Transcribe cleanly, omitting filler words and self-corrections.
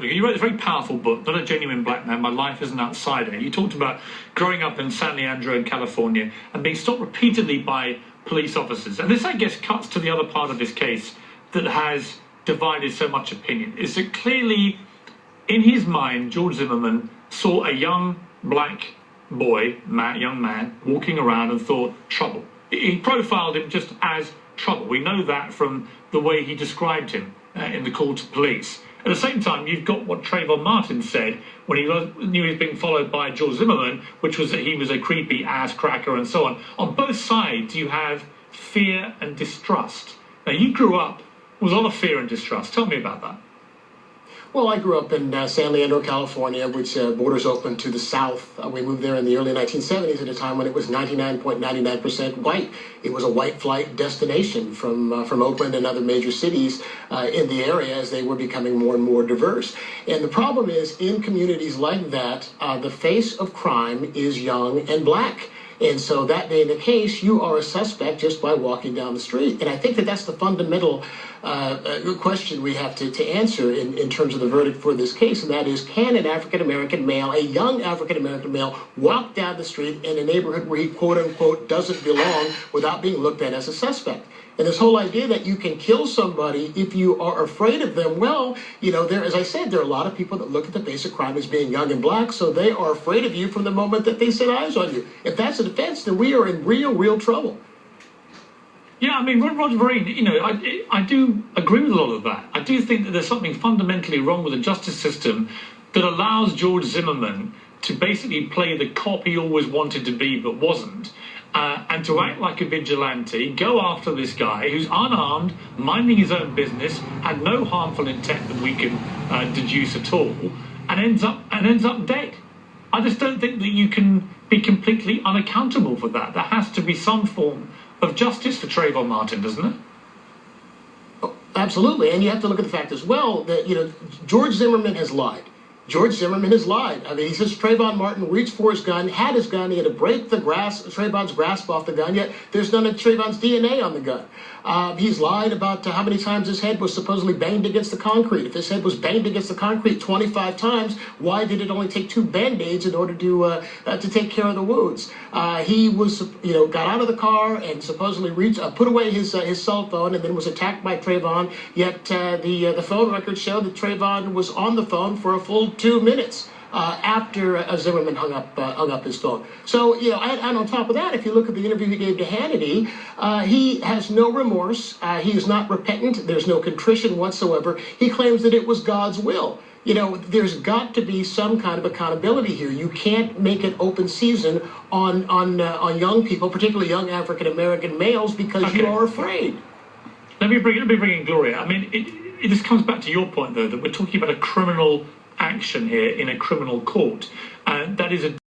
Copeland, you wrote a very powerful book, Not a Genuine Black Man, My Life as an Outsider. You talked about growing up in San Leandro in California and being stopped repeatedly by police officers. And this, I guess, cuts to the other part of this case that has divided so much opinion, is that clearly, in his mind, George Zimmerman saw a young black boy, young man, walking around and thought, trouble. He profiled him just as trouble. We know that from the way he described him in the call to police. At the same time, you've got what Trayvon Martin said when he knew he was being followed by George Zimmerman, which was that he was a creepy ass cracker and so on. On both sides, you have fear and distrust. Now, you grew up with a lot of fear and distrust. Tell me about that. Well, I grew up in San Leandro, California, which borders open to the south. We moved there in the early 1970s at a time when it was 99.99% white. It was a white flight destination from Oakland and other major cities in the area as they were becoming more and more diverse. And the problem is, in communities like that, the face of crime is young and black. And so that being the case, you are a suspect just by walking down the street. And I think that that's the fundamental question we have to answer in terms of the verdict for this case, and that is, can an African-American male, a young African-American male, walk down the street in a neighborhood where he, quote-unquote, doesn't belong without being looked at as a suspect? And this whole idea that you can kill somebody if you are afraid of them, well, you know, as I said, there are a lot of people that look at the basic crime as being young and black, so they are afraid of you from the moment that they set eyes on you. If that's a defense, then we are in real trouble. Yeah, I mean, Roger Vereen, you know, I do agree with a lot of that. I do think that there's something fundamentally wrong with the justice system that allows George Zimmerman to basically play the cop he always wanted to be but wasn't, and to act like a vigilante, go after this guy who's unarmed, minding his own business, had no harmful intent that we can deduce at all, and ends up dead. I just don't think that you can be completely unaccountable for that. There has to be some form of justice for Trayvon Martin, doesn't it? Oh, absolutely, and you have to look at the fact as well that, you know, George Zimmerman has lied. George Zimmerman has lied. I mean, he says Trayvon Martin reached for his gun, had his gun, he had to break Trayvon's grasp off the gun, yet there's none of Trayvon's DNA on the gun. He's lied about how many times his head was supposedly banged against the concrete. If his head was banged against the concrete 25 times, why did it only take 2 Band-Aids in order to take care of the wounds? He was, you know, got out of the car and supposedly put away his cell phone and then was attacked by Trayvon, yet the phone records show that Trayvon was on the phone for a full 2 minutes after Zimmerman hung up his phone. So, you know, and on top of that, if you look at the interview he gave to Hannity, he has no remorse. He is not repentant. There's no contrition whatsoever. He claims that it was God's will. You know, there's got to be some kind of accountability here. You can't make it open season on young people, particularly young African-American males, because you are afraid. Let me bring in Gloria. I mean, it just comes back to your point, though, that we're talking about a criminal action here in a criminal court. That is a